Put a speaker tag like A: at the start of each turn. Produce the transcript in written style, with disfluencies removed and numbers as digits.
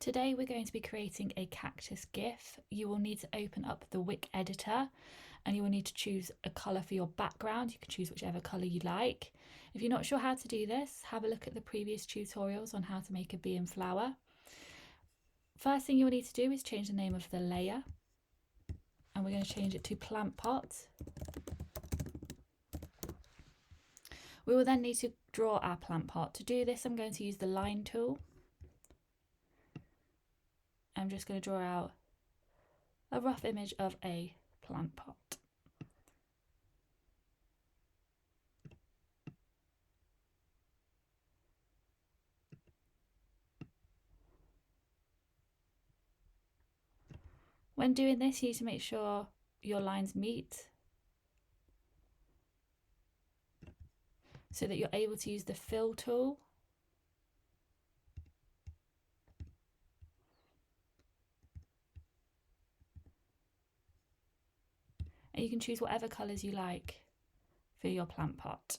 A: Today we're going to be creating a cactus GIF. You will need to open up the Wick editor and you will need to choose a colour for your background. You can choose whichever colour you like. If you're not sure how to do this, have a look at the previous tutorials on how to make a bee and flower. First thing you'll need to do is change the name of the layer, and we're going to change it to plant pot. We will then need to draw our plant pot. To do this, I'm going to use the line tool. I'm just going to draw out a rough image of a plant pot. When doing this, you need to make sure your lines meet so that you're able to use the fill tool . And you can choose whatever colours you like for your plant pot.